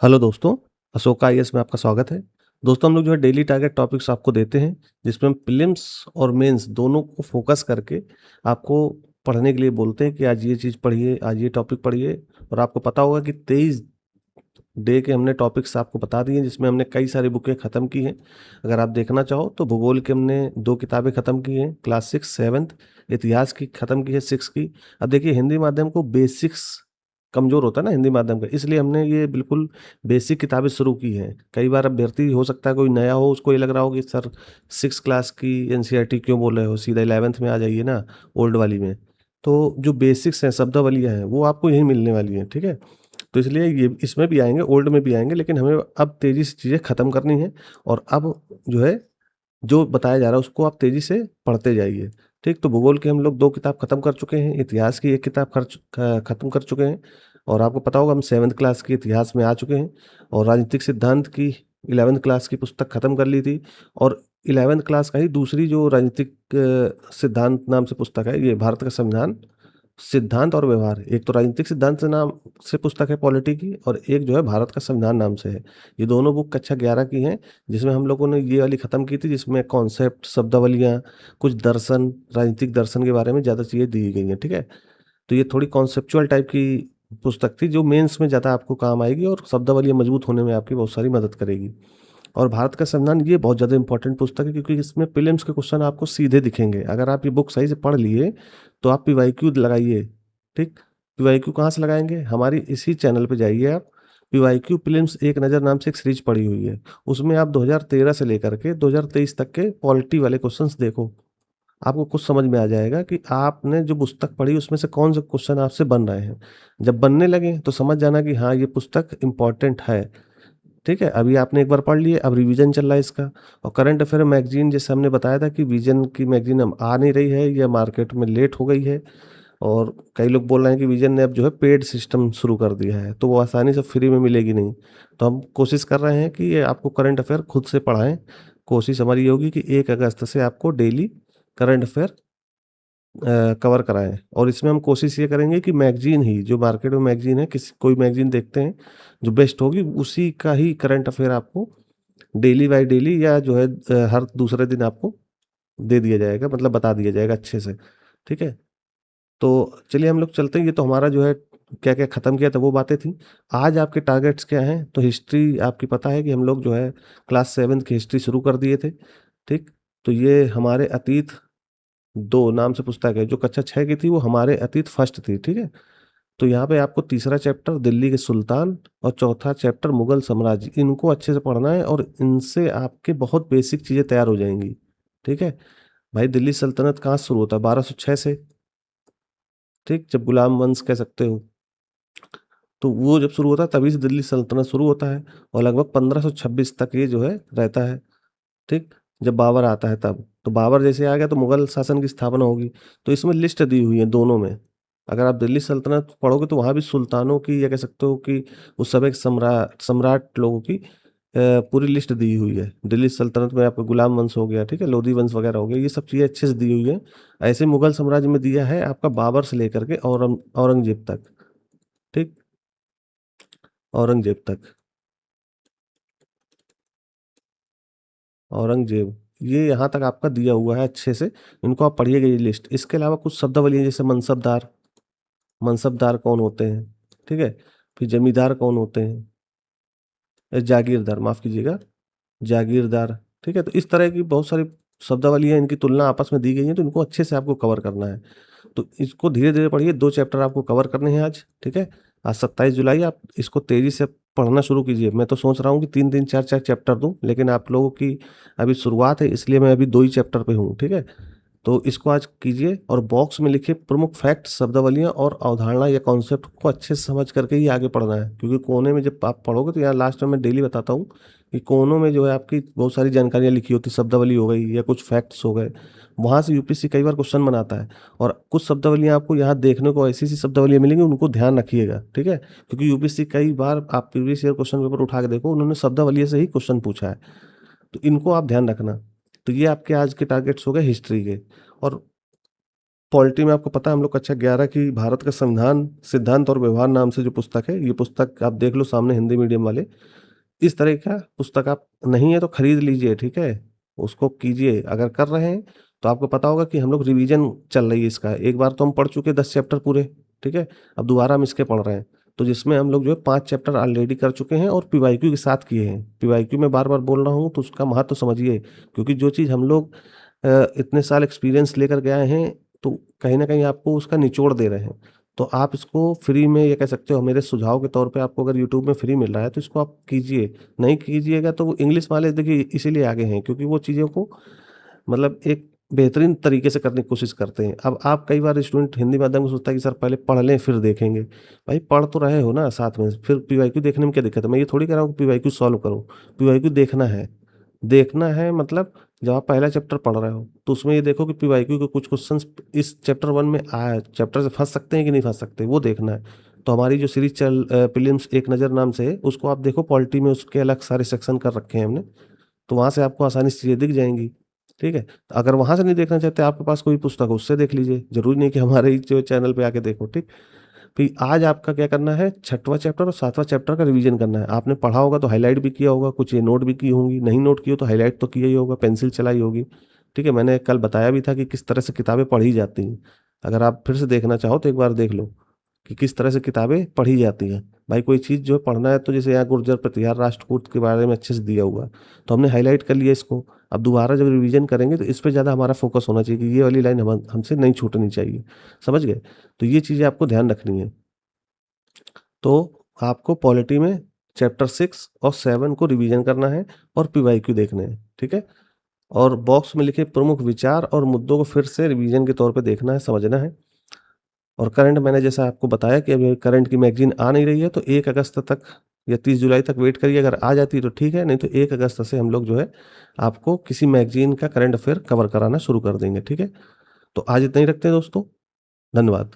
Hello दोस्तों, Ashok IAS में आपका स्वागत है। दोस्तों हम लोग जो है डेली टारगेट टॉपिक्स आपको देते हैं, जिसमें हम प्रीलिम्स और मेंस दोनों को फोकस करके आपको पढ़ने के लिए बोलते हैं कि आज ये चीज़ पढ़िए, आज ये टॉपिक पढ़िए। और आपको पता होगा कि 23 डे के हमने टॉपिक्स आपको बता दिए हैं, जिसमें हमने कई सारी बुकें ख़त्म की हैं। अगर आप देखना चाहो तो भूगोल की हमने 2 किताबें ख़त्म की हैं, क्लास 6, 7th। इतिहास की ख़त्म की है 6 की। अब देखिए हिंदी माध्यम को बेसिक्स कमज़ोर होता है ना हिंदी माध्यम का, इसलिए हमने ये बिल्कुल बेसिक किताबें शुरू की हैं। कई बार अभ्यर्थी हो सकता है कोई नया हो, उसको ये लग रहा हो कि सर 6 क्लास की एनसीईआरटी क्यों बोल रहे हो, सीधा 11th में आ जाइए ना, ओल्ड वाली में। तो जो बेसिक्स हैं, शब्दावलियाँ हैं, वो आपको यहीं मिलने वाली हैं, ठीक है? तो इसलिए ये इसमें भी आएँगे, ओल्ड में भी आएँगे, लेकिन हमें अब तेज़ी से चीज़ें ख़त्म करनी है। और अब जो है, जो बताया जा रहा है उसको आप तेज़ी से पढ़ते जाइए, ठीक? तो भूगोल की हम लोग 2 किताब ख़त्म कर चुके हैं, इतिहास की 1 किताब ख़त्म कर चुके हैं। और आपको पता होगा हम 7th क्लास के इतिहास में आ चुके हैं। और राजनीतिक सिद्धांत की 11th क्लास की पुस्तक ख़त्म कर ली थी। और 11th क्लास का ही दूसरी जो राजनीतिक सिद्धांत नाम से पुस्तक है, ये भारत का संविधान, सिद्धांत और व्यवहार। एक तो राजनीतिक सिद्धांत से नाम से पुस्तक है पॉलिटी की, और एक जो है भारत का संविधान नाम से है। ये दोनों बुक कक्षा 11 की हैं, जिसमें हम लोगों ने ये वाली ख़त्म की थी, जिसमें कॉन्सेप्ट, शब्दावलियाँ, कुछ दर्शन, राजनीतिक दर्शन के बारे में ज़्यादा चीज़ें दी गई हैं, ठीक है? तो ये थोड़ी कॉन्सेप्चुअल टाइप की पुस्तक थी, जो मेंस में ज़्यादा आपको काम आएगी और शब्दावलियाँ मजबूत होने में आपकी बहुत सारी मदद करेगी। और भारत का संविधान ये बहुत ज़्यादा इम्पोर्टेंट पुस्तक है, क्योंकि इसमें प्रीलिम्स के क्वेश्चन आपको सीधे दिखेंगे। अगर आप ये बुक सही से पढ़ लिए, तो आप पीवाईक्यू लगाइए, ठीक? पीवाईक्यू कहाँ से लगाएँगे? हमारी इसी चैनल पे जाइए आप। पीवाईक्यू प्रीलिम्स एक नज़र नाम से एक सीरीज़ पड़ी हुई है। उसमें आप 2013 से लेकर के 2023 तक के पॉलिटी वाले क्वेश्चन्स देखो। आपको कुछ समझ में आ जाएगा कि आपने जो पुस्तक पढ़ी उसमें से कौन से क्वेश्चन आपसे बन रहे हैं। जब बनने लगे तो समझ जाना कि हाँ, ये पुस्तक इम्पोर्टेंट है। ठीक है? अभी आपने एक बार पढ़ लिए, अब रिवीजन चल रहा है इसका। और करंट अफेयर मैगज़ीन, जैसे हमने बताया था कि विज़न की मैगज़ीन अब आ नहीं रही है, या मार्केट में लेट हो गई है। और कई लोग बोल रहे हैं कि विज़न ने अब जो है पेड सिस्टम शुरू कर दिया है, तो वो आसानी से फ्री में मिलेगी नहीं। तो हम कोशिश कर रहे हैं कि ये आपको करंट अफेयर खुद से पढ़ाएँ। कोशिश हमारी ये होगी कि 1 अगस्त से आपको डेली करंट अफेयर कवर कराएँ। और इसमें हम कोशिश ये करेंगे कि मैगज़ीन ही, जो मार्केट में मैगज़ीन है, किसी कोई मैगज़ीन देखते हैं, जो बेस्ट होगी, उसी का ही करंट अफेयर आपको डेली बाय डेली, या जो है हर दूसरे दिन आपको दे दिया जाएगा, मतलब बता दिया जाएगा अच्छे से, ठीक है? तो चलिए हम लोग चलते हैं, ये तो हमारा जो है क्या-क्या ख़त्म किया था वो बातें थी। आज आपके टारगेट्स क्या हैं? तो हिस्ट्री आपकी पता है कि हम लोग जो है क्लास 7 की हिस्ट्री शुरू कर दिए थे, ठीक? तो ये हमारे अतीत 2 नाम से पुस्तक है, जो कक्षा 6 की थी वो हमारे अतीत फर्स्ट थी, ठीक है? तो यहाँ पे आपको तीसरा चैप्टर दिल्ली के सुल्तान और चौथा चैप्टर मुगल साम्राज्य, इनको अच्छे से पढ़ना है, और इनसे आपके बहुत बेसिक चीज़ें तैयार हो जाएँगी, ठीक है? भाई दिल्ली सल्तनत कहाँ से शुरू होता है? 1206 से, ठीक? जब गुलाम वंश कह सकते हो। तो वो जब शुरू होता है तभी से दिल्ली सल्तनत शुरू होता है, और लगभग 1526 तक ये जो है रहता है, ठीक? जब बाबर आता है तब। तो बाबर जैसे आ गया तो मुगल शासन की स्थापना होगी। तो इसमें लिस्ट दी हुई है दोनों में। अगर आप दिल्ली सल्तनत पढ़ोगे तो वहाँ भी सुल्तानों की, या कह सकते हो कि उस समय के सम्राट लोगों की पूरी लिस्ट दी हुई है। दिल्ली सल्तनत में आपका गुलाम वंश हो गया, ठीक है? लोधी वंश वगैरह हो गया, ये सब चीज़ें अच्छे से दी हुई हैं। ऐसे मुगल साम्राज्य में दिया है आपका बाबर से लेकर के औरंगज़ेब तक, ठीक? औरंगज़ेब तक। औरंगज़ेब, ये यहाँ तक आपका दिया हुआ है अच्छे से, इनको आप पढ़िएगा ये लिस्ट। इसके अलावा कुछ शब्दावली है, जैसे मनसबदार, मनसबदार कौन होते हैं, ठीक है? फिर ज़मींदार कौन होते हैं? जागीरदार, माफ़ कीजिएगा, जागीरदार, ठीक है? तो इस तरह की बहुत सारी शब्दावली हैं, इनकी तुलना आपस में दी गई है, तो इनको अच्छे से आपको कवर करना है। तो इसको धीरे-धीरे पढ़िए, 2 चैप्टर आपको कवर करने हैं आज, ठीक है? आज 27 जुलाई, आप इसको तेज़ी से पढ़ना शुरू कीजिए। मैं तो सोच रहा हूँ कि 3-3, 4-4 चैप्टर दूँ, लेकिन आप लोगों की अभी शुरुआत है, इसलिए मैं अभी 2 ही चैप्टर पे हूँ, ठीक है? तो इसको आज कीजिए, और बॉक्स में लिखिए प्रमुख फैक्ट्स, शब्दावलियाँ और अवधारणा या कॉन्सेप्ट को अच्छे से समझ करके ही आगे पढ़ना है। क्योंकि कोने में जब आप पढ़ोगे, तो यहाँ लास्ट में मैं डेली बताता हूँ कि कोनों में जो है आपकी बहुत सारी जानकारियाँ लिखी होती हैं, शब्दावली हो गई या कुछ फैक्ट्स हो गए। वहाँ से यूपीएससी कई बार क्वेश्चन बनाता है, और कुछ शब्दावलियाँ आपको यहाँ देखने को ऐसी-ऐसी शब्दावलियाँ मिलेंगी, उनको ध्यान रखिएगा, ठीक है? क्योंकि यूपीएससी कई बार, आप प्रीवियस ईयर क्वेश्चन पेपर उठा के देखो, उन्होंने शब्दावली से ही क्वेश्चन पूछा है। तो इनको आप ध्यान रखना। तो ये आपके आज के टारगेट्स हो गए हिस्ट्री के। और पॉलिटी में आपको पता है हम लोग कक्षा 11 की भारत का संविधान सिद्धांत और व्यवहार नाम से जो पुस्तक है, ये पुस्तक आप देख लो सामने हिंदी मीडियम वाले। इस तरह का पुस्तक आप नहीं है तो खरीद लीजिए, ठीक है? उसको कीजिए, अगर कर रहे हैं तो आपको पता होगा कि हम लोग रिवीजन चल रही है इसका। एक बार तो हम पढ़ चुके 10 चैप्टर पूरे, ठीक है? अब दोबारा हम इसके पढ़ रहे हैं। तो जिसमें हम लोग जो है 5 चैप्टर ऑलरेडी कर चुके हैं और पीवाईक्यू के साथ किए हैं। पीवाईक्यू मैं बार-बार बोल रहा हूँ तो उसका महत्व समझिए, क्योंकि जो चीज़ हम लोग इतने साल एक्सपीरियंस लेकर के आए हैं, तो कहीं न कहीं आपको उसका निचोड़ दे रहे हैं। तो आप इसको फ्री में ये कह सकते हो मेरे सुझाव के तौर पे आपको अगर यूट्यूब में फ्री मिल रहा है तो इसको आप कीजिए। नहीं कीजिएगा तो वो इंग्लिश वाले देखिए इसीलिए आगे हैं क्योंकि वो चीज़ों को मतलब एक बेहतरीन तरीके से करने की कोशिश करते हैं। अब आप कई बार स्टूडेंट हिंदी माध्यम में सोचता है कि सर पहले पढ़ लें फिर देखेंगे। भाई पढ़ तो रहे हो ना साथ में, फिर पीवाईक्यू देखने में क्या दिक्कत है? मैं ये थोड़ी कह रहा हूँ कि पीवाईक्यू सॉल्व करो। पीवाईक्यू देखना है। देखना है मतलब जब आप पहला चैप्टर पढ़ रहे हो, तो उसमें ये देखो कि पीवाईक्यू के कुछ क्वेश्चंस इस चैप्टर 1 में चैप्टर से फँस सकते हैं कि नहीं फँस सकते, वो देखना है। तो हमारी जो सीरीज़ प्रीलिम्स एक नज़र नाम से है, उसको आप देखो पॉलिटी में उसके अलग सारे सेक्शन कर रखे हैं हमने, तो वहाँ से आपको आसानी से चीज़ें दिख जाएँगी, ठीक है? तो अगर वहाँ से नहीं देखना चाहते, आपके पास कोई पुस्तक हो, उससे देख लीजिए। ज़रूरी नहीं कि हमारे ही जो चैनल पे आके देखो, ठीक? फिर आज आपका क्या करना है 6वाँ चैप्टर और 7वाँ चैप्टर का रिवीजन करना है। आपने पढ़ा होगा तो हाइलाइट भी किया होगा, कुछ ये नोट भी की होंगी, नहीं नोट की हो तो हाइलाइट तो किया ही होगा, पेंसिल चलाई होगी, ठीक है? मैंने कल बताया भी था कि किस तरह से किताबें पढ़ी जाती हैं। अगर आप फिर से देखना चाहो तो एक बार देख लो कि किस तरह से किताबें पढ़ी जाती हैं। भाई कोई चीज़ जो है पढ़ना है तो जैसे यहाँ गुर्जर प्रतिहार राष्ट्रकूट के बारे में अच्छे से दिया हुआ है, तो हमने हाइलाइट कर लिया इसको। अब दोबारा जब रिवीजन करेंगे तो इस पे ज़्यादा हमारा फोकस होना चाहिए कि ये वाली लाइन हमसे नहीं छूटनी चाहिए, समझ गए? तो ये चीज़ें आपको ध्यान रखनी है। तो आपको पॉलिटी में चैप्टर 6 और 7 को रिवीजन करना है और पीवाईक्यू देखने हैं, ठीक है? और बॉक्स में लिखे प्रमुख विचार और मुद्दों को फिर से रिवीजन के तौर पे देखना है, समझना है। और करंट मैंने जैसा आपको बताया कि अभी करंट की मैगज़ीन आ नहीं रही है, तो 1 अगस्त तक या 30 जुलाई तक वेट करिए, अगर आ जाती है तो ठीक है, नहीं तो 1 अगस्त से हम लोग जो है, आपको किसी मैगज़ीन का करंट अफ़ेयर कवर कराना शुरू कर देंगे, ठीक है? तो आज इतना ही रखते हैं दोस्तों, धन्यवाद।